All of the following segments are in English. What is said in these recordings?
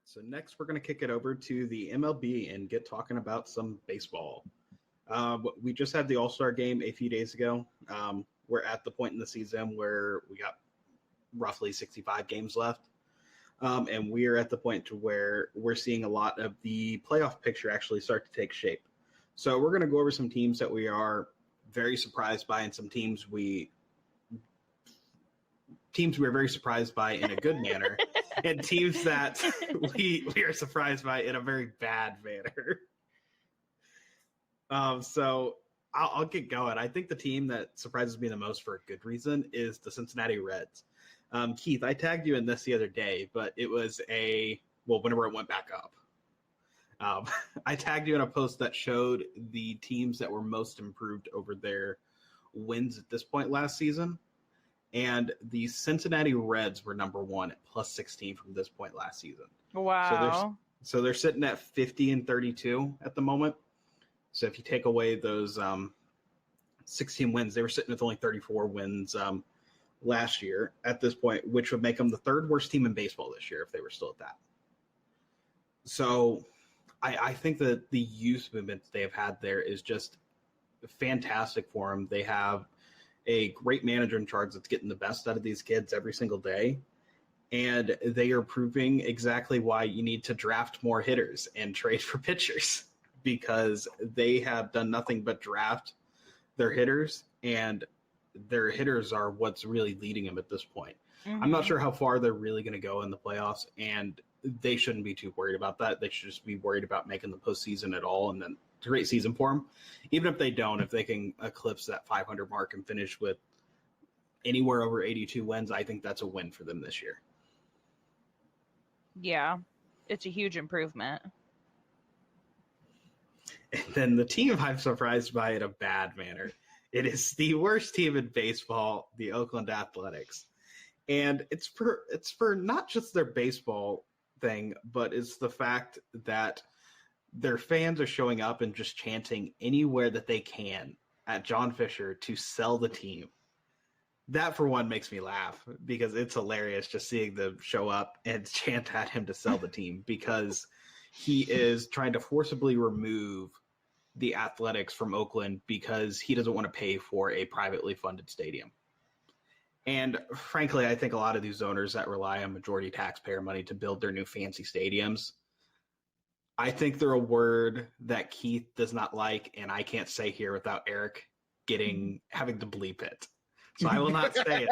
So next we're going to kick it over to the MLB and get talking about some baseball. We just had the All-Star game a few days ago. We're at the point in the season where we got roughly 65 games left. And we're at the point to where we're seeing a lot of the playoff picture actually start to take shape. So we're going to go over some teams that we are very surprised by and some teams we're very surprised by in a good manner and teams that we are surprised by in a very bad manner. So I'll get going. I think the team that surprises me the most for a good reason is the Cincinnati Reds. Keith, I tagged you in this the other day, but it was whenever it went back up. I tagged you in a post that showed the teams that were most improved over their wins at this point last season. And the Cincinnati Reds were number one at plus 16 from this point last season. Wow. So they're sitting at 50-32 at the moment. So if you take away those 16 wins, they were sitting with only 34 wins last year at this point, which would make them the third worst team in baseball this year if they were still at that. So I think that the youth movement they have had there is just fantastic for them. They have a great manager in charge that's getting the best out of these kids every single day. And they are proving exactly why you need to draft more hitters and trade for pitchers, because they have done nothing but draft their hitters, and their hitters are what's really leading them at this point. Mm-hmm. I'm not sure how far they're really going to go in the playoffs, and they shouldn't be too worried about that. They should just be worried about making the postseason at all, and then it's a great season for them. Even if they don't, if they can eclipse that 500 mark and finish with anywhere over 82 wins, I think that's a win for them this year. Yeah, it's a huge improvement. And then the team I'm surprised by in a bad manner. It is the worst team in baseball, the Oakland Athletics. And it's for not just their baseball thing, but it's the fact that their fans are showing up and just chanting anywhere that they can at John Fisher to sell the team. That, for one, makes me laugh because it's hilarious just seeing them show up and chant at him to sell the team, because he is trying to forcibly remove the Athletics from Oakland because he doesn't want to pay for a privately funded stadium. And frankly, I think a lot of these owners that rely on majority taxpayer money to build their new fancy stadiums, I think they're a word that Keith does not like, and I can't say here without Eric having to bleep it. So I will not say it.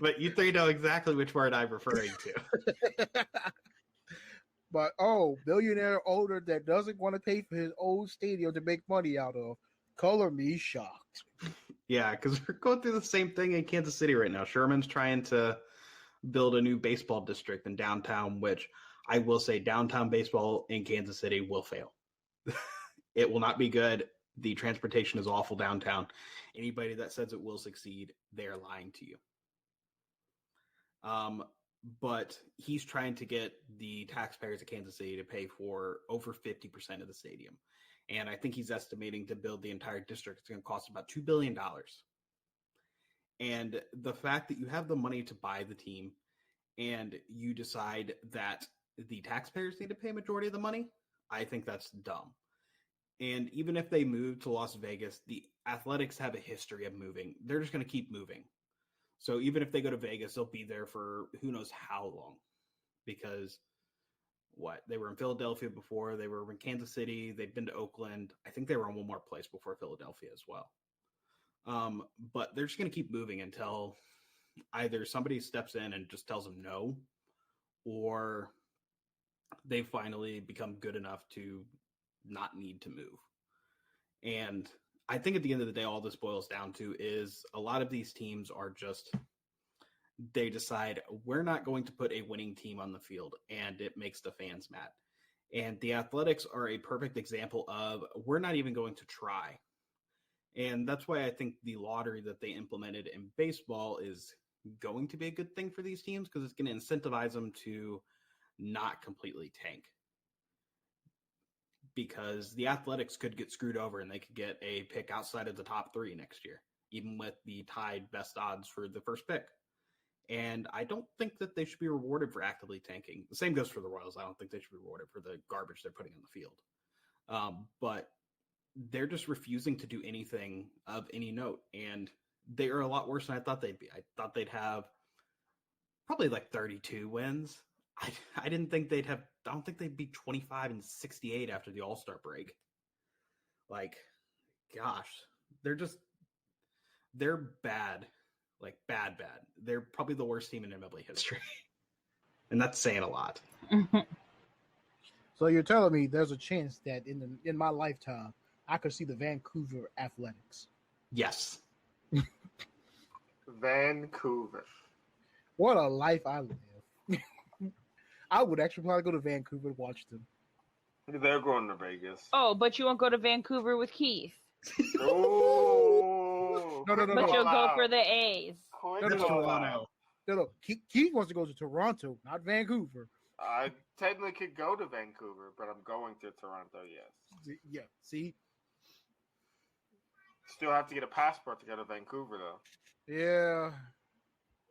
But you three know exactly which word I'm referring to. But, billionaire owner that doesn't want to pay for his old stadium to make money out of. Color me shocked. Yeah, because we're going through the same thing in Kansas City right now. Sherman's trying to build a new baseball district in downtown, which I will say downtown baseball in Kansas City will fail. It will not be good. The transportation is awful downtown. Anybody that says it will succeed, they're lying to you. But he's trying to get the taxpayers of Kansas City to pay for over 50% of the stadium. And I think he's estimating to build the entire district, it's going to cost about $2 billion. And the fact that you have the money to buy the team and you decide that the taxpayers need to pay a majority of the money, I think that's dumb. And even if they move to Las Vegas, the Athletics have a history of moving. They're just going to keep moving. So even if they go to Vegas, they'll be there for who knows how long, because they were in Philadelphia before, they were in Kansas City, they've been to Oakland. I think they were in one more place before Philadelphia as well. But they're just going to keep moving until either somebody steps in and just tells them no, or they finally become good enough to not need to move. And I think at the end of the day, all this boils down to is a lot of these teams are just, they decide we're not going to put a winning team on the field, and it makes the fans mad. And the Athletics are a perfect example of we're not even going to try. And that's why I think the lottery that they implemented in baseball is going to be a good thing for these teams, because it's going to incentivize them to not completely tank. Because the Athletics could get screwed over and they could get a pick outside of the top 3 next year, even with the tied best odds for the first pick. And I don't think that they should be rewarded for actively tanking. The same goes for the Royals. I don't think they should be rewarded for the garbage they're putting on the field. But they're just refusing to do anything of any note. And they are a lot worse than I thought they'd be. I thought they'd have probably like 32 wins. I didn't think they'd have, I don't think they'd be 25-68 after the All-Star break. Like, gosh, they're bad. Like, bad. They're probably the worst team in MLB history. And that's saying a lot. So you're telling me there's a chance that in my lifetime, I could see the Vancouver Athletics? Yes. Vancouver. What a life I live. I would actually probably go to Vancouver to watch them. They're going to Vegas. Oh, but you won't go to Vancouver with Keith. Oh, No. But you'll go for the A's. No. Toronto. No. Keith wants to go to Toronto, not Vancouver. I technically could go to Vancouver, but I'm going to Toronto, yes. Yeah, see? Still have to get a passport to go to Vancouver, though. Yeah.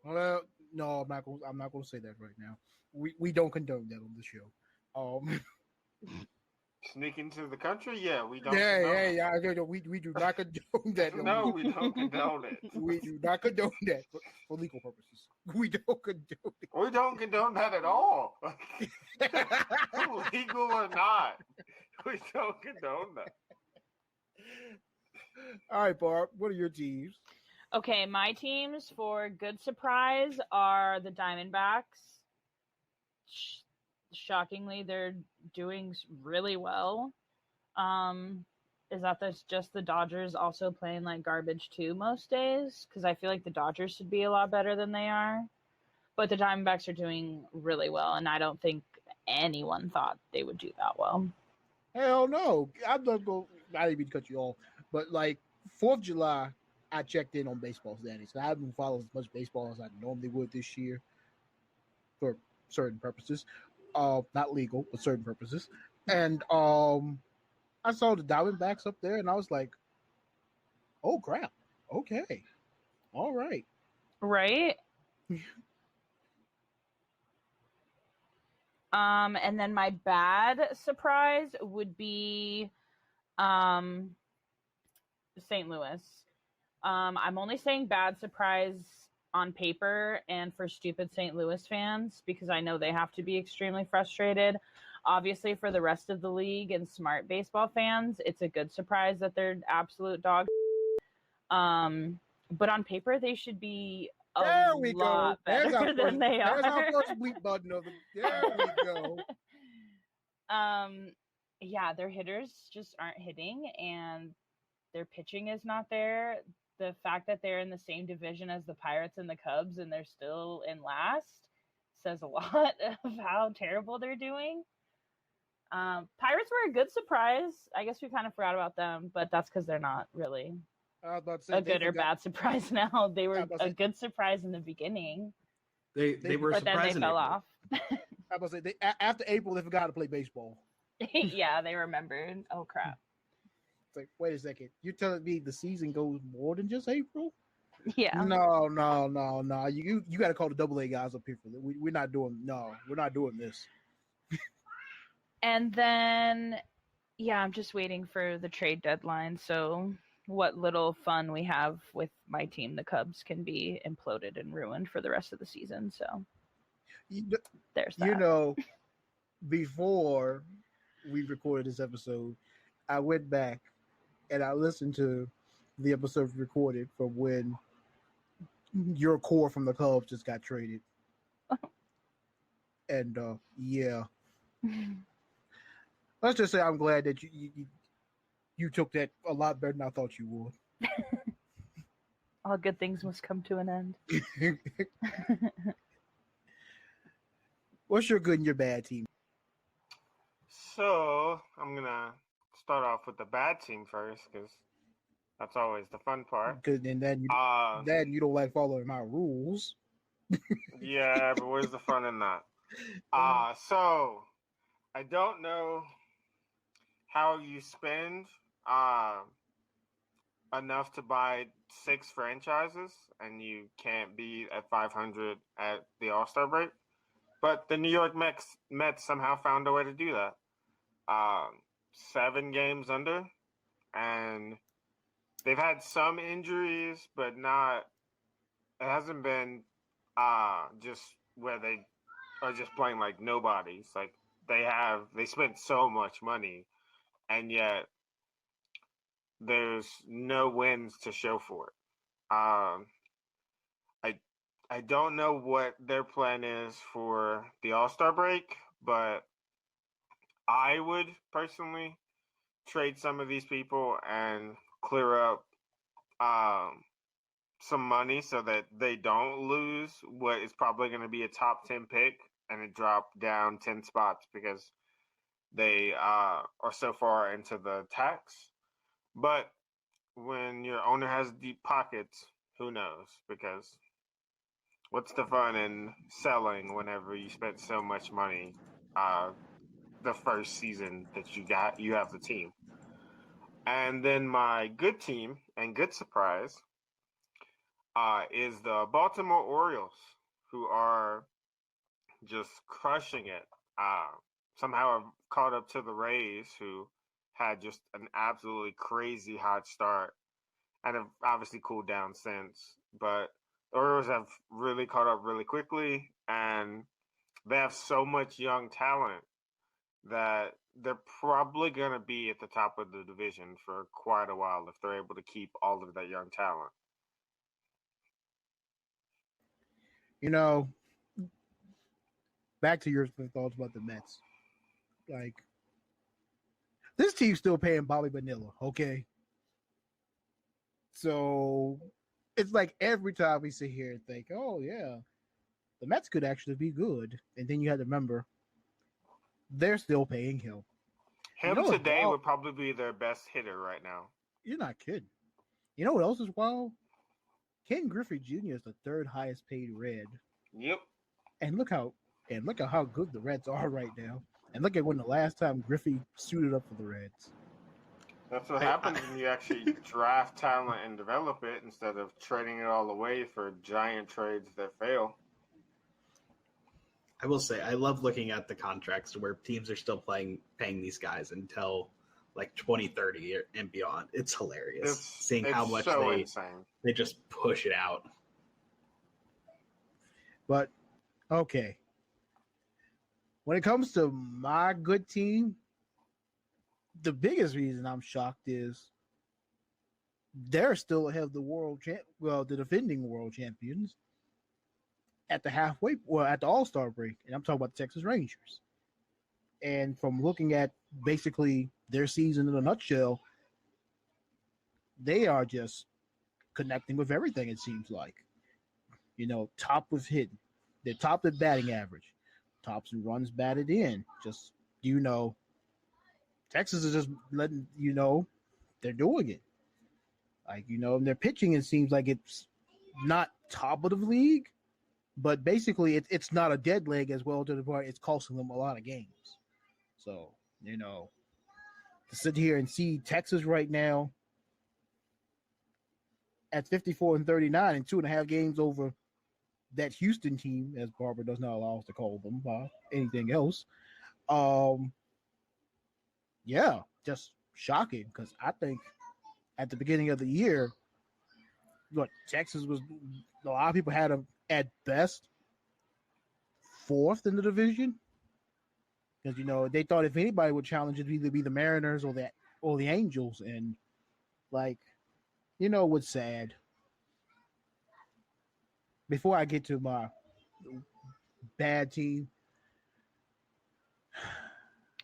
Well, no, I'm not going to say that right now. We don't condone that on the show. Sneak into the country? Yeah, we don't. Yeah. We do not condone that. No, we don't condone it. We do not condone that for legal purposes. We don't condone it. We don't condone that at all. Legal or not, we don't condone that. All right, Barb, what are your teams? Okay, my teams for good surprise are the Diamondbacks. Shockingly, they're doing really well. Is that just the Dodgers also playing like garbage too most days? Because I feel like the Dodgers should be a lot better than they are. But the Diamondbacks are doing really well, and I don't think anyone thought they would do that well. Hell no. I'm not going to, I didn't mean to cut you off, but like 4th of July, I checked in on baseball standings. I haven't followed as much baseball as I normally would this year for certain purposes. Not legal, but certain purposes. And I saw the Diamondbacks up there, and I was like, oh, crap. Okay. All right. Right? And then my bad surprise would be St. Louis. I'm only saying bad surprise on paper and for stupid St. Louis fans because I know they have to be extremely frustrated. Obviously, for the rest of the league and smart baseball fans, it's a good surprise that they're absolute dog. But on paper, they should be a lot better than they are. There's our first bleep button of it. There we go. Yeah, their hitters just aren't hitting, and their pitching is not there. The fact that they're in the same division as the Pirates and the Cubs and they're still in last says a lot of how terrible they're doing. Pirates were a good surprise. I guess we kind of forgot about them, but that's because they're not really a good or bad surprise now. They were a good surprise in the beginning. They were but then they fell off. I was about to say, after April, they forgot to play baseball. Yeah, they remembered. Oh, crap. It's like, wait a second. You're telling me the season goes more than just April? Yeah. No. You got to call the AA guys up here for that. We're not doing this. And then, yeah, I'm just waiting for the trade deadline. So what little fun we have with my team, the Cubs, can be imploded and ruined for the rest of the season. So there's that. You know, before we recorded this episode, I went back and I listened to the episode recorded from when your core from the Cubs just got traded. And yeah. Let's just say I'm glad that you took that a lot better than I thought you would. All good things must come to an end. What's your good and your bad team? So I'm gonna start off with the bad team first because that's always the fun part. Because then you don't like following my rules. Yeah, but where's the fun in that? So I don't know how you spend enough to buy 6 franchises, and you can't be at 500 at the All-Star break. But the New York Mets somehow found a way to do that. 7 games under, and they've had some injuries, but not. It hasn't been just where they are just playing like nobodies. Like they spent so much money, and yet there's no wins to show for it. Um, I I don't know what their plan is for the All-Star break, but I would personally trade some of these people and clear up some money so that they don't lose what is probably going to be a top 10 pick and it drop down 10 spots because they are so far into the tax. But when your owner has deep pockets, who knows? Because what's the fun in selling whenever you spent so much money the first season that you have the team? And then my good team and good surprise is the Baltimore Orioles, who are just crushing it. Somehow have caught up to the Rays, who had just an absolutely crazy hot start and have obviously cooled down since. But the Orioles have really caught up really quickly, and they have so much young talent that they're probably going to be at the top of the division for quite a while if they're able to keep all of that young talent. You know, back to your thoughts about the Mets. Like, this team's still paying Bobby Bonilla, okay? So it's like every time we sit here and think, oh, yeah, the Mets could actually be good. And then you have to remember, they're still paying him. Him today would probably be their best hitter right now. You're not kidding. You know what else is wild? Ken Griffey Jr. is the 3rd highest paid Red. Yep. And look at how good the Reds are right now. And look at when the last time Griffey suited up for the Reds. That's what happens when you actually draft talent and develop it instead of trading it all away for giant trades that fail. I will say I love looking at the contracts where teams are still paying these guys until like 2030 and beyond. It's hilarious seeing how much they just push it out. But okay, when it comes to my good team, the biggest reason I'm shocked is they're still ahead of the defending world champions at the at the All-Star break, and I'm talking about the Texas Rangers. And from looking at basically their season in a nutshell, they are just connecting with everything, it seems like. You know, top with hitting. They're top at batting average. Tops and runs batted in. Just, Texas is just letting you know they're doing it. Like, and their pitching, it seems like it's not top of the league, but basically it's not a dead leg as well to the point it's costing them a lot of games. So, to sit here and see Texas right now at 54-39 and 2.5 games over that Houston team, as Barbara does not allow us to call them by anything else. Yeah, just shocking because I think at the beginning of the year, Texas was, a lot of people had them at best 4th in the division because they thought if anybody would challenge it, it'd either be the Mariners or the Angels, and what's sad. Before I get to my bad team.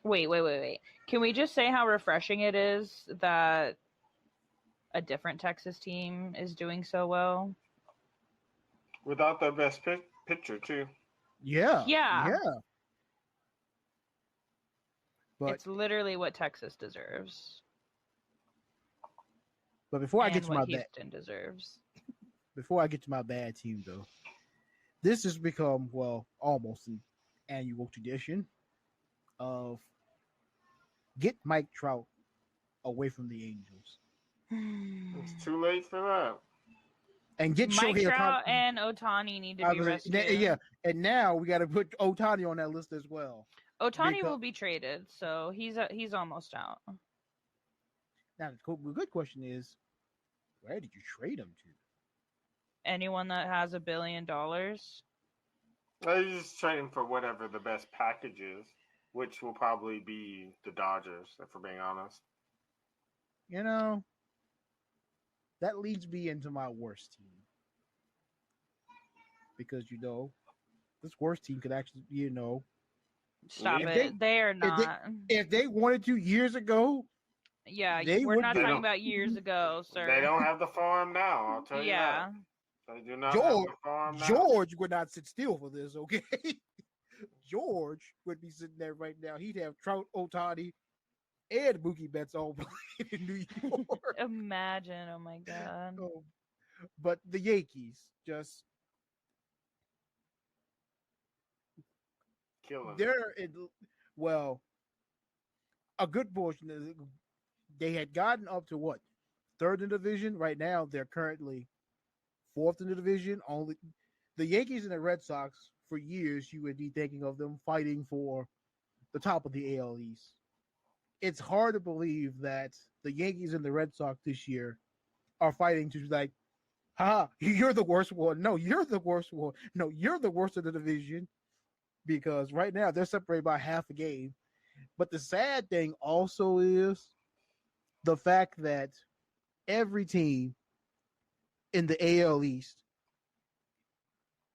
Wait. Can we just say how refreshing it is that a different Texas team is doing so well? Without their best pitcher, too. Yeah. But it's literally what Texas deserves. But before I get to my Houston deserves. Before I get to my bad team, though, this has become, almost an annual tradition of get Mike Trout away from the Angels. It's too late for that. And get Mike Shohei Trout Ohtani. and Otani need to I be was like, rescued. yeah, and now we got to put Ohtani on that list as well. Otani because- will be traded, so he's almost out. Now, the good question is, where did you trade him to? Anyone that has $1 billion. I just trading for whatever the best package is, which will probably be the Dodgers, if we're being honest. You know, that leads me into my worst team. Because, this worst team could actually, Stop If it. They are not. if they wanted to years ago, Yeah, they we're would not be- talking about years ago, sir. They don't have the farm now, I'll tell you Yeah. that. They do not have the farm now. George would not sit still for this, okay? George would be sitting there right now. He'd have Trout, Ohtani, and Mookie Betts all playing in New York. Imagine. Oh my God. But the Yankees just Killing. a good portion of they had gotten up to what? Third in the division. Right now, they're currently fourth in the division. Only the Yankees and the Red Sox, for years, you would be thinking of them fighting for the top of the AL East. It's hard to believe that the Yankees and the Red Sox this year are fighting to like, you're the worst one. No, you're the worst one. No, you're the worst of the division. Because right now they're separated by half a game. But the sad thing also is the fact that every team in the AL East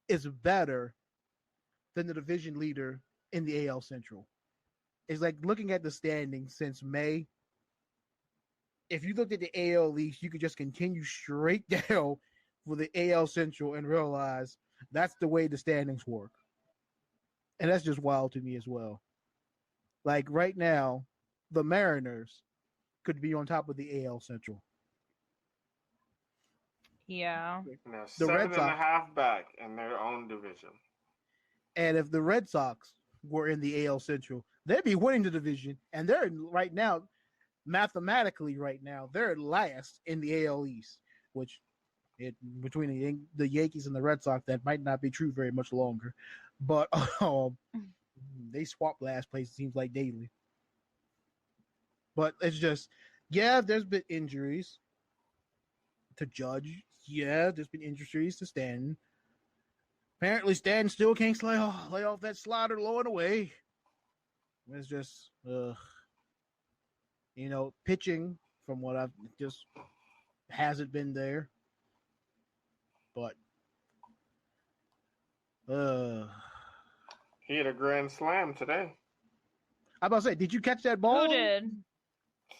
is better than the division leader in the AL Central. It's like looking at the standings since May. If you looked at the AL East, you could just continue straight down for the AL Central and realize that's the way the standings work. And that's just wild to me as well. Like right now, the Mariners could be on top of the AL Central. Yeah. Now, The Red 7.5 back in their own division. And if the Red Sox were in the AL Central, they'd be winning the division. And they're right now, mathematically right now, they're last in the AL East, which between the Yankees and the Red Sox, that might not be true very much longer. But they swap last place, it seems like daily. But it's just, there's been injuries to Judge. Yeah, there's been injuries to Stanton. Apparently, Stanton still can't lay off that slider low and away. It's just, pitching from what I've just hasn't been there. But, he had a grand slam today. I about to say, did you catch that ball? Who did?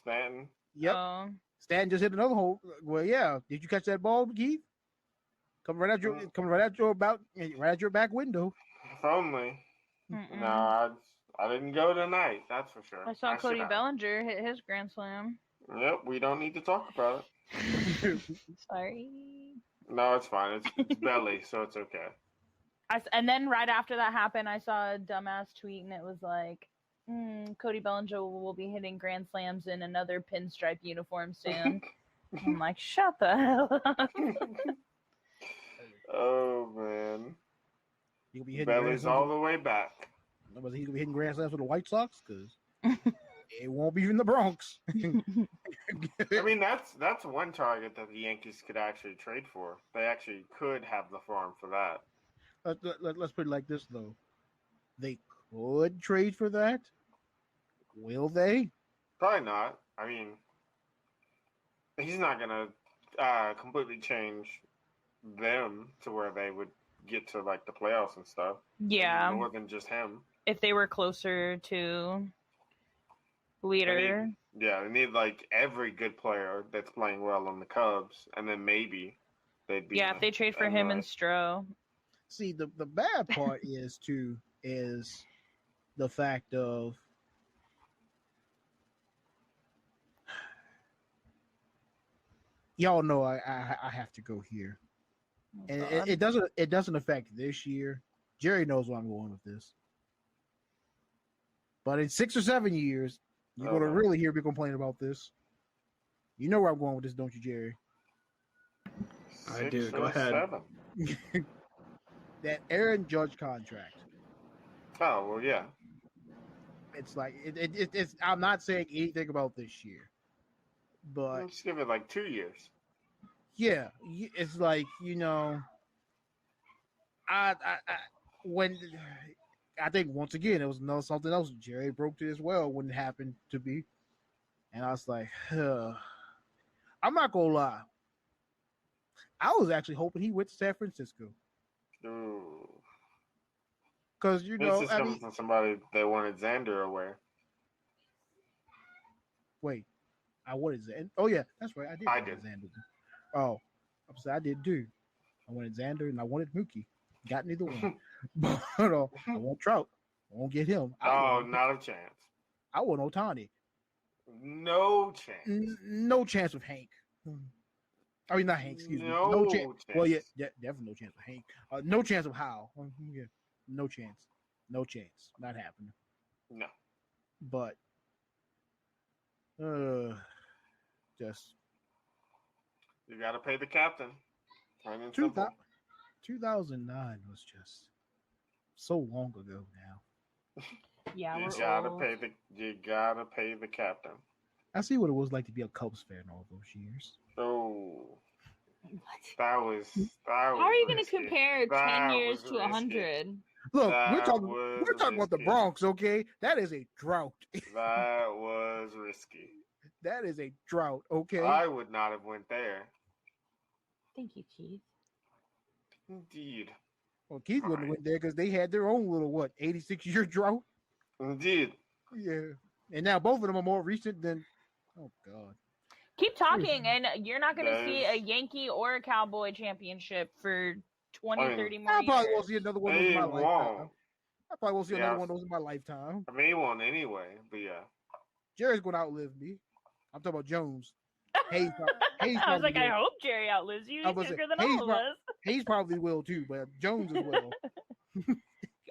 Stanton. Yep. Stanton just hit another hole. Well, yeah. Did you catch that ball, Keith? Coming right at your back window. If only. Mm-mm. No, I didn't go tonight. That's for sure. I saw Cody Bellinger hit his grand slam. Yep, we don't need to talk about it. Sorry. No, it's fine. It's belly, so it's okay. And then right after that happened, I saw a dumbass tweet, and it was like, Cody Bellinger will be hitting grand slams in another pinstripe uniform soon. I'm like, shut the hell up. Oh, man. He'll be hitting Belly's all the way back. Was he gonna be hitting grand slams with the White Sox? Because it won't be in the Bronx. I mean, that's one target that the Yankees could actually trade for. They actually could have the farm for that. Let's put it like this, though. They could trade for that. Will they? Probably not. I mean, he's not going to completely change them to where they would get to, like, the playoffs and stuff. Yeah. More than just him. If they were closer to leader. They need, like, every good player that's playing well on the Cubs, and then maybe they'd be... Yeah, if they trade for him and Stroh. See, the bad part is the fact of y'all know I have to go here, and it doesn't affect this year. Jerry knows where I'm going with this, but in 6 or 7 years, you're gonna really hear me complain about this. You know where I'm going with this, don't you, Jerry? I do. 6 Go or ahead. 7. That Aaron Judge contract. Oh well, yeah. It's like it's. I'm not saying anything about this year, but Let's give it like 2 years. yeah, it's like I when I think once again it was something else Jerry broke to as well when it happened to be, and I was like, I'm not gonna lie, I was actually hoping he went to San Francisco Ooh. because This is coming from somebody that wanted Xander away. wait, I wanted Xander. Oh yeah, that's right, I did. Xander. Oh, I'm sorry, I did too. I wanted Xander and I wanted Mookie. Got neither one. But I want Trout. I won't get him. Not a chance. I want Ohtani. No chance. No chance with Hank. I mean, not Hank. Excuse me. No chance. Well, yeah, definitely no chance with Hank. No chance of Hal. Yeah, no chance. No chance. Not happening. No. But, just you got to pay the captain. 2009 was just so long ago now. Yeah, you gotta pay the captain. I see what it was like to be a Cubs fan all those years. Oh, what? that was. How are you going to risky. compare 10 years to 100? Look, we're talking about the Bronx, okay? That is a drought. That was risky. That is a drought, okay? I would not have went there. Thank you, Keith. Indeed. Well, Keith wouldn't have went there because they had their own little 86-year drought. Indeed. Yeah, and now both of them are more recent than. Oh God. Keep talking, and you're not going to see a Yankee or a Cowboy championship for 20, 30 more years. I probably won't see another one of those in my lifetime. I probably won't see another one of those in my lifetime. I mean, he won't anyway, but yeah. Jerry's going to outlive me. I'm talking about Jones. Hayes I was like, I hope Jerry outlives you. He's younger than all of us. Hayes probably will too, but Jones as well.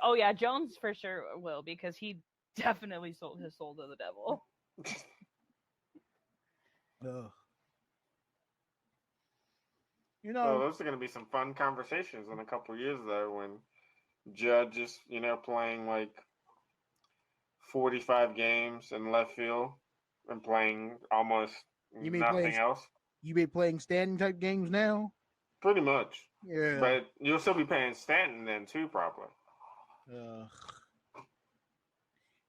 Oh yeah, Jones for sure will because he definitely sold his soul to the devil. Those are going to be some fun conversations in a couple of years though when Judge is, playing like 45 games in left field and playing almost nothing else. You be playing Stanton type games now? Pretty much. Yeah. But you'll still be paying Stanton then too, probably.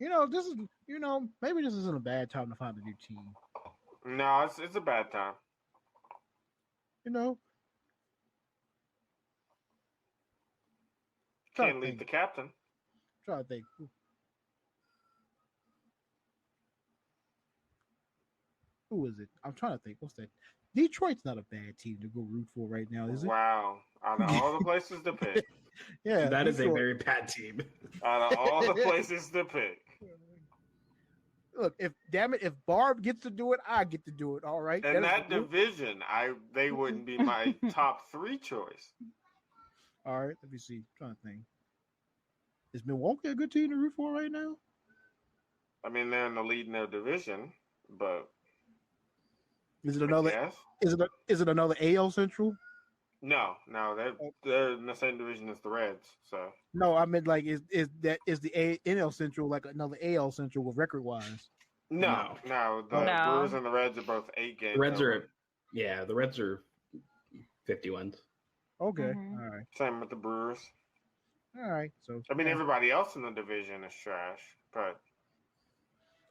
This is maybe this isn't a bad time to find a new team. No, it's a bad time. Can't leave the captain. Try to think. Who is it? I'm trying to think. What's that? Detroit's not a bad team to go root for right now, is it? Wow. Out of all the places to pick. Yeah. That is a very bad team. Out of all the places to pick. Look, if Barb gets to do it, I get to do it. All right. In that division, they wouldn't be my top 3 choice. All right, let me see. I'm trying to think. Is Milwaukee a good team to root for right now? I mean, they're in the lead in their division, but is it another? Yes. Is it another AL Central? No, they're in the same division as the Reds. So no, I meant like is the NL Central like another AL Central with record wise? No. The Brewers and the Reds are both 8 games. The Reds are 50 wins. Okay, all right. Same with the Brewers. All right, so I mean everybody else in the division is trash, but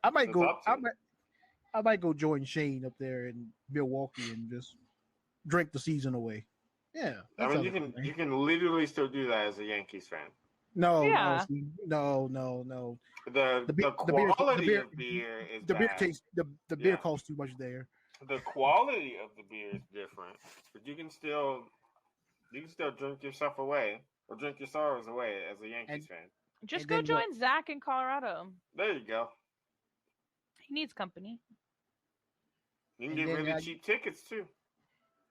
I might go. I might go join Shane up there in Milwaukee and just drink the season away. Yeah, I mean you can literally still do that as a Yankees fan. No, yeah. no. The quality of beer is the bad. beer tastes the beer costs too much there. The quality of the beer is different, but you can still drink yourself away or drink your sorrows away as a Yankees fan. Just go join Zach in Colorado. There you go. He needs company. You can get really cheap tickets too.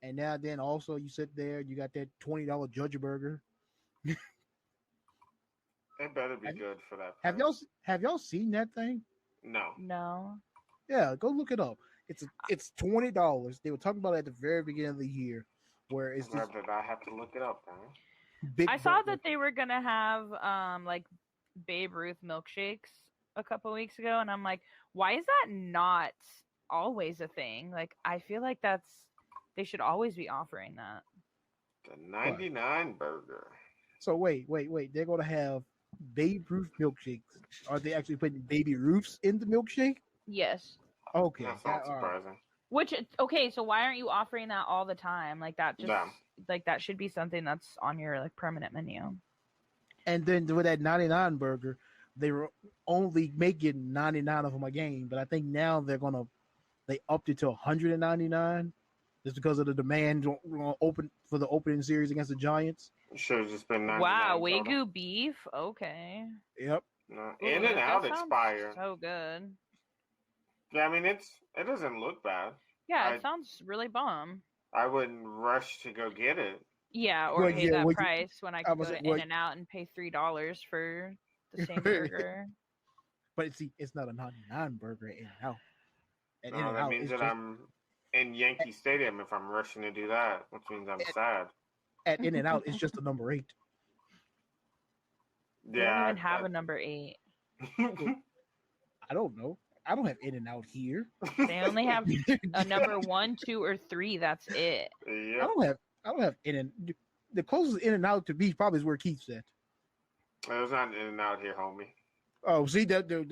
And now then also you sit there, you got that $20 Judge Burger. It better be good for that. Have y'all seen that thing? No. No. Yeah, go look it up. It's $20. They were talking about it at the very beginning of the year, where it's just Did I have to look it up, man? big. I saw that they were gonna have like Babe Ruth milkshakes a couple weeks ago, and I'm like, why is that not always a thing? Like, I feel like they should always be offering that. The 99 burger. So wait. They're gonna have Babe Ruth milkshakes. Are they actually putting Baby Ruths in the milkshake? Yes. Okay, That's not surprising. Which okay, so why aren't you offering that all the time? Like that just like that should be something that's on your like permanent menu. And then with that 99 burger, they were only making 99 of them a game, but I think now they upped it to 199 just because of the demand open for the opening series against the Giants. Should have just been 99. Wow, Wagyu beef. Okay. Yep. No, In and Out expired. So good. Yeah, I mean it doesn't look bad. Yeah, it sounds really bomb. I wouldn't rush to go get it. Yeah, or pay that price when I could go to In and Out and pay $3 for the same burger. But see, it's not a 99 burger at In and Out. No, that means that I'm in Yankee Stadium if I'm rushing to do that, which means I'm sad. At In and Out, it's just a number 8. They don't even have a number 8. I don't know. I don't have In and Out here. They only have a number 1, 2, or 3. That's it. Yep. I don't have In and. The closest In and Out to me probably is where Keith's at. There's not an In and Out here, homie. Oh, see that then.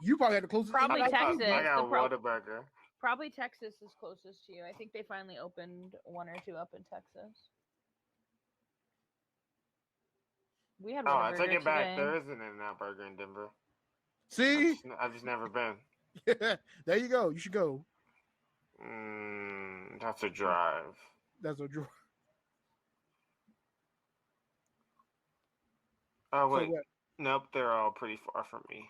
You probably had the closest. Probably Texas. I got Whataburger. Probably Texas is closest to you. I think they finally opened 1 or 2 up in Texas. We had I take it back. There is an In-N-Out burger in Denver. See? I've just never been. There you go. You should go. That's a drive. That's a drive. Oh, wait. Nope, they're all pretty far from me.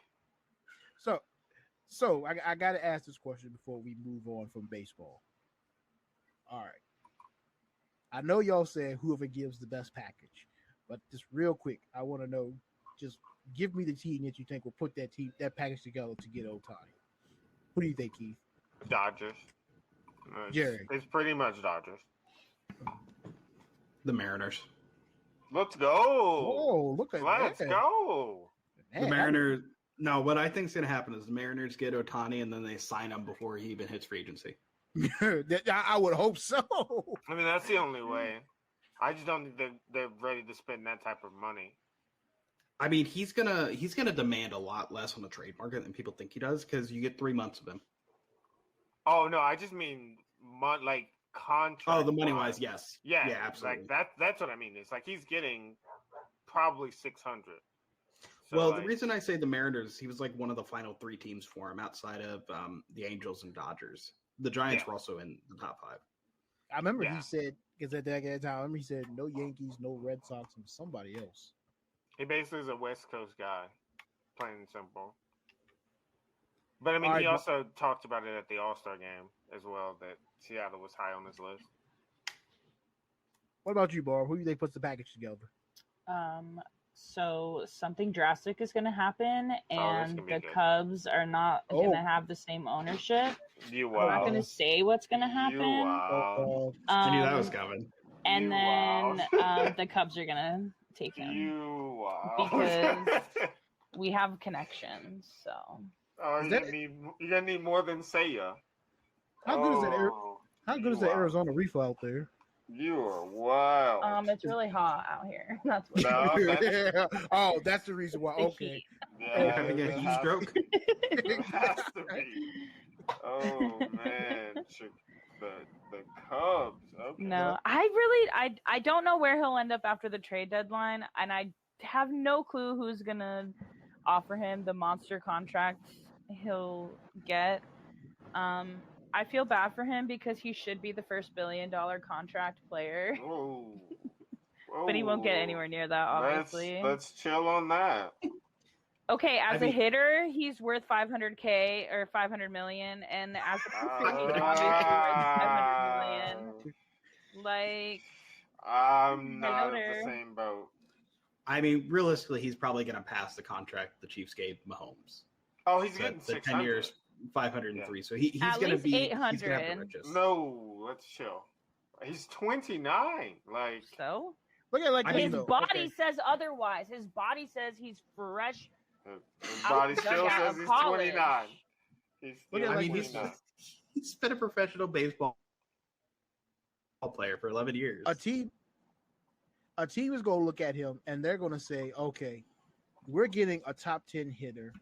So I got to ask this question before we move on from baseball. All right. I know y'all said whoever gives the best package, but just real quick, I want to know, just give me the team that you think will put that package together to get Ohtani. What do you think, Keith? Dodgers. Jerry. It's pretty much Dodgers. The Mariners. Let's go. Oh, look at that. Let's go. Man, the Mariners. No, what I think is going to happen is the Mariners get Ohtani and then they sign him before he even hits free agency. I would hope so. I mean, that's the only way. I just don't think they're ready to spend that type of money. I mean, he's gonna demand a lot less on the trade market than people think he does because you get 3 months of him. Oh no, I just mean like contract. Oh, the money wise, yes. Yeah, absolutely. Like that's what I mean. It's like he's getting probably $600. So well, the reason I say the Mariners, he was like one of the final 3 teams for him outside of the Angels and Dodgers. The Giants were also in the top 5. I remember he said, because at that time, he said no Yankees, no Red Sox, and somebody else. He basically is a West Coast guy, plain and simple. But I mean, he also talked about it at the All-Star game as well, that Seattle was high on his list. What about you, Barb? Who do you think puts the package together? So something drastic is going to happen, and the Cubs are not going to have the same ownership. I'm not going to say what's going to happen. I knew that was coming. And then the Cubs are going to take him because we have connections. So you're gonna need more than Seiya. How good is the Arizona Reef out there? You are wild. It's really hot out here. That's what. Oh, that's the reason why. Okay. Yeah, having a heat stroke. It has to be. Oh man, the Cubs. Okay. No, I don't know where he'll end up after the trade deadline, and I have no clue who's gonna offer him the monster contract he'll get. I feel bad for him because he should be the first $1 billion contract player. But he won't get anywhere near that, obviously. Let's chill on that. Okay, as a hitter, he's worth $500K or $500 million, and as a pitcher, he's obviously worth $500 million. Like, I'm not in the same boat. I mean, realistically, he's probably going to pass the contract the Chiefs gave Mahomes. Oh, he's getting 600. 10 years. 503. So he's At gonna least be he's 800. gonna have the richest. No, let's chill. He's 29. Like, So Look at it like I this, his mean, though. body Okay. says otherwise. His body says he's fresh. his Out body the still dugout says of he's college. 29. He's Look still at it I like mean, this, 29. he's been a professional baseball player for 11 years. A team is going to look at him and they're going to say, okay, we're getting a top 10 hitter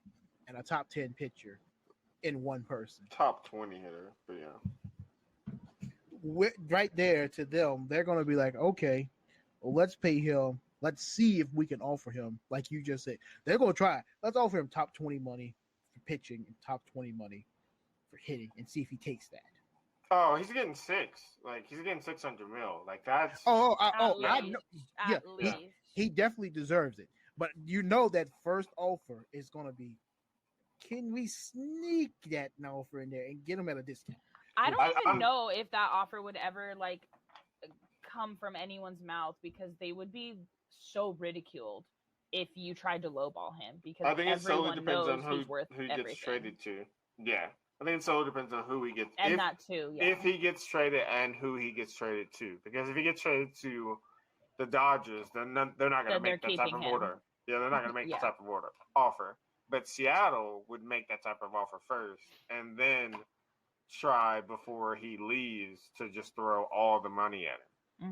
and a top 10 pitcher in one person. Top 20 hitter, but yeah. Right there to them, they're going to be like, okay, well, let's pay him. Let's see if we can offer him, like you just said. They're going to try. Let's offer him top 20 money for pitching and top 20 money for hitting and see if he takes that. Oh, he's getting 6. Like, he's getting 600 mil. Like, that's. I At know. least. He definitely deserves it. But you know that first offer is going to be, can we sneak that offer in there and get him at a discount? I don't even know if that offer would ever like come from anyone's mouth because they would be so ridiculed if you tried to lowball him because I think it solely everyone depends knows on he's worth who everything. gets traded to. Yeah. I think it solely depends on who he gets. And that too, yeah. If he gets traded and who he gets traded to. Because if he gets traded to the Dodgers, then they're not going to make that type of order. Yeah, they're not going to make that type of offer. But Seattle would make that type of offer first and then try before he leaves to just throw all the money at him.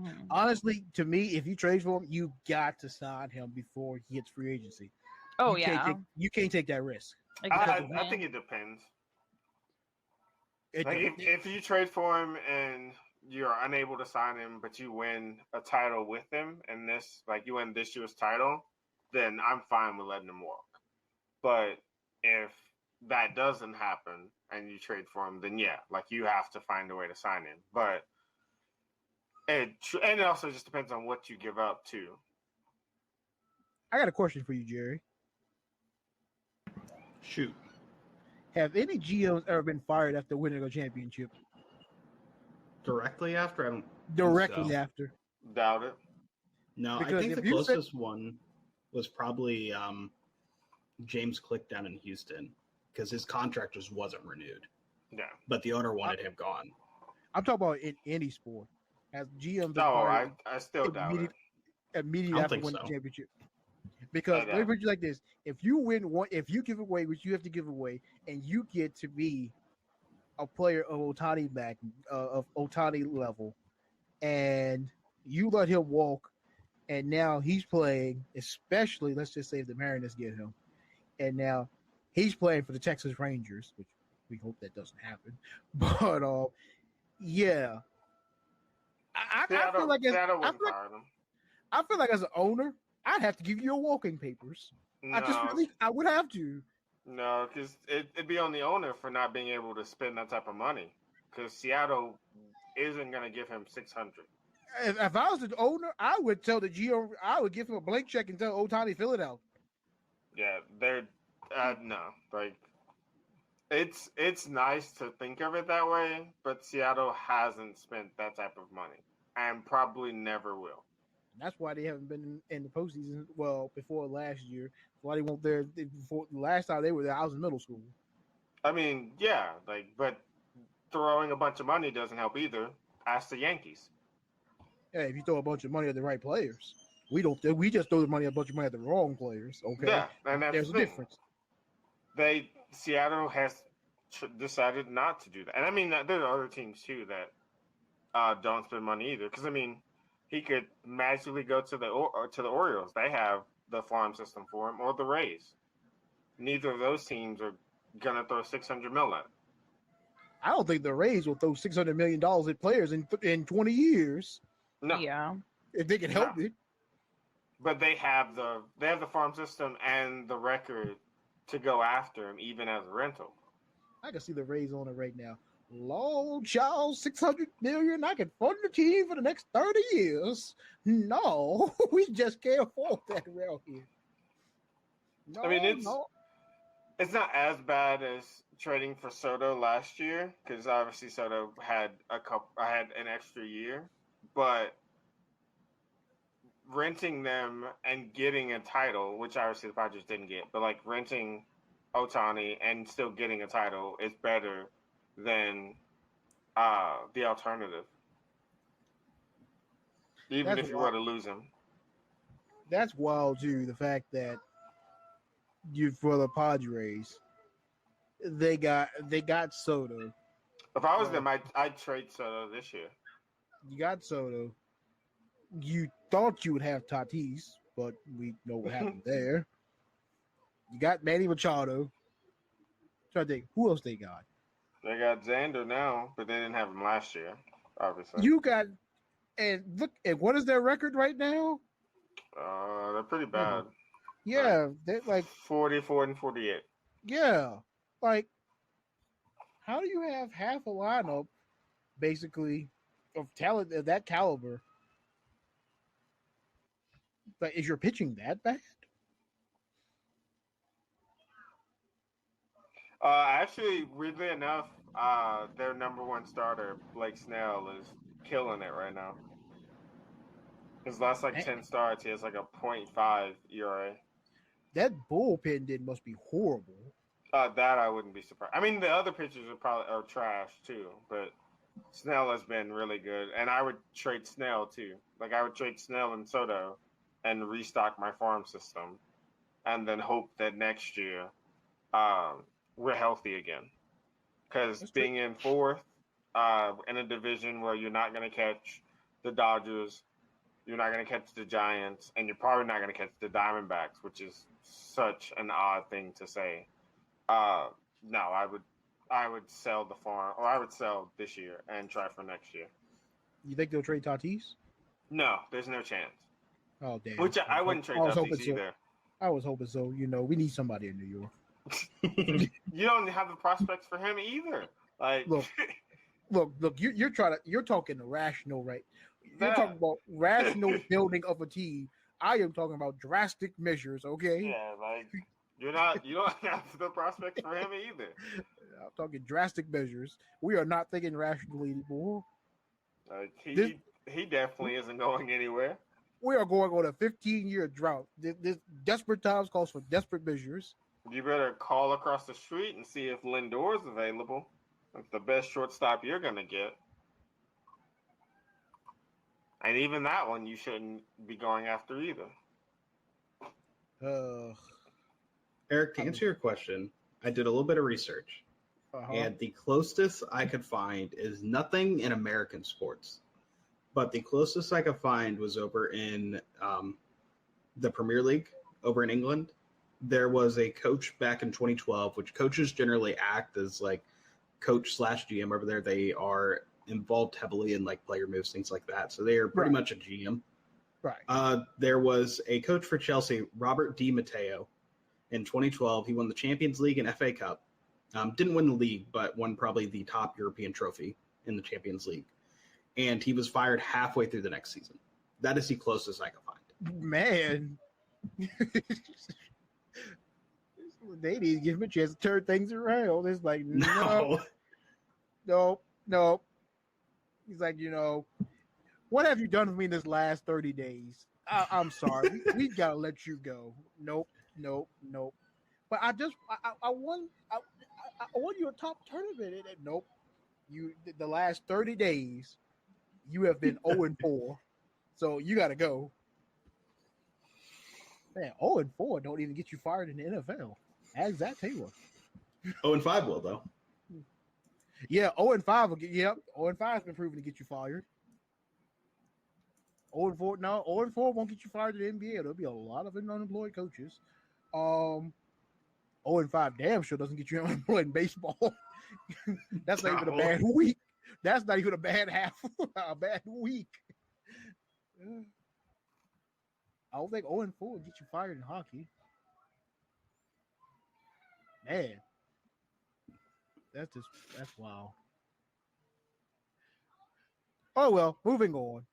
Mm-hmm. Honestly, to me, if you trade for him, you got to sign him before he hits free agency. Oh, you can't take that risk. Exactly. I think it depends. It Like depends. if you trade for him and you're unable to sign him, but you win a title with him, and you win this year's title, then I'm fine with letting him walk. But if that doesn't happen and you trade for him, then yeah, like you have to find a way to sign him. But and it also just depends on what you give up too. I got a question for you, Jerry. Shoot. Have any GMs ever been fired after winning a championship? Directly after? I don't Directly think so. after. Doubt it. No, Because I think if the you closest one was probably James Click down in Houston because his contract just wasn't renewed. Yeah. But the owner wanted him gone. I'm talking about in any sport. Has GMs been No, fired I still doubt it. immediately I don't after think winning so. the championship? Because let me put it like this: if you win one, if you give away what you have to give away, and you get to be a player of Ohtani of Ohtani level, and you let him walk, and now he's playing, especially let's just say if the Mariners get him, and now he's playing for the Texas Rangers, which we hope that doesn't happen. But yeah, I feel like I feel like as an owner, I'd have to give you your walking papers. No, I would have to. No, because it'd be on the owner for not being able to spend that type of money. Because Seattle isn't going to give him $600. If I was the owner, I would tell the GM, I would give him a blank check and tell Ohtani fill it out. Yeah, they're no, like it's nice to think of it that way, but Seattle hasn't spent that type of money and probably never will. That's why they haven't been in the postseason. Well, before last year, why they weren't there before the last time they were there. I was in middle school. I mean, yeah, but throwing a bunch of money doesn't help either. Ask the Yankees. Yeah, if you throw a bunch of money at the right players, we don't. We just throw a bunch of money at the wrong players. Okay, yeah, and that's there's a difference. Seattle has decided not to do that, and I mean there are other teams too that don't spend money either. Because I mean, he could magically go to the Orioles. They have the farm system for him, or the Rays. Neither of those teams are gonna throw $600 million at him. I don't think the Rays will throw $600 million at players in 20 years. No. Yeah. If they can help it. But they have the farm system and the record to go after him, even as a rental. I can see the Rays on it right now. Lord, child, $600 million. I can fund the team for the next 30 years. No, we just can't afford that around here. No, I mean, it's not as bad as trading for Soto last year, because obviously Soto had an extra year, but renting them and getting a title, which obviously the Padres didn't get, but like renting Ohtani and still getting a title is better than the alternative. Even if you were to lose him. That's wild too. The fact that for the Padres, they got Soto. If I was them, I'd trade Soto this year. You got Soto. You thought you would have Tatis, but we know what happened there. You got Manny Machado. Trying to think, who else they got? They got Xander now, but they didn't have him last year, obviously. You got, and look, and what is their record right now? They're pretty bad. Yeah, they're like 44 and 48. Yeah, like how do you have half a lineup, basically, of talent of that caliber? Like, is your pitching that bad? Actually, weirdly enough, their number one starter, Blake Snell, is killing it right now. His last 10 starts, he has a 0.5 ERA. That bullpen must be horrible. That I wouldn't be surprised. I mean, the other pitchers are trash too, but Snell has been really good, and I would trade Snell too. I would trade Snell and Soto, and restock my farm system, and then hope that next year, we're healthy again. Because being in fourth, in a division where you're not going to catch the Dodgers, you're not going to catch the Giants, and you're probably not going to catch the Diamondbacks, which is such an odd thing to say. No, I would sell the farm, or I would sell this year and try for next year. You think they'll trade Tatis? No, there's no chance. Oh damn! Which I wouldn't trade Tatis either. I was hoping so. We need somebody in New York. You don't have the prospects for him either. Look. You're talking rational, right? You're talking about rational building of a team. I am talking about drastic measures. Okay. Yeah, you don't have the prospects for him either. I'm talking drastic measures. We are not thinking rationally anymore. He definitely isn't going anywhere. We are going on a 15-year drought. This desperate times calls for desperate measures. You better call across the street and see if Lindor is available. That's the best shortstop you're going to get. And even that one you shouldn't be going after either. Eric, to answer your question, I did a little bit of research. And the closest I could find is nothing in American sports. But the closest I could find was over in the Premier League over in England. There was a coach back in 2012, which coaches generally act as coach / GM over there. They are involved heavily in player moves, things like that. So they are pretty much a GM. Right. There was a coach for Chelsea, Robert Di Matteo, in 2012. He won the Champions League and FA Cup. Didn't win the league, but won probably the top European trophy in the Champions League. And he was fired halfway through the next season. That is the closest I could find. Man. They need to give him a chance to turn things around. It's like, no. He's like, what have you done for me in this last 30 days? I'm sorry. we got to let you go. Nope. But I won you a top tournament. And nope. The last 30 days, you have been 0-4. So you got to go. Man, 0-4 don't even get you fired in the NFL. Ask Zach Taylor. 0-5 will, though. Yeah, 0-5 will get. Yep, 0-5 has been proven to get you fired. 0-4, no, 0-4 won't get you fired in the NBA. There'll be a lot of unemployed coaches. 0-5 damn sure doesn't get you unemployed in baseball. That's not even a bad week. That's not even a bad half, a bad week. I don't think 0-4 will get you fired in hockey. Man, that's wild. Oh well, moving on.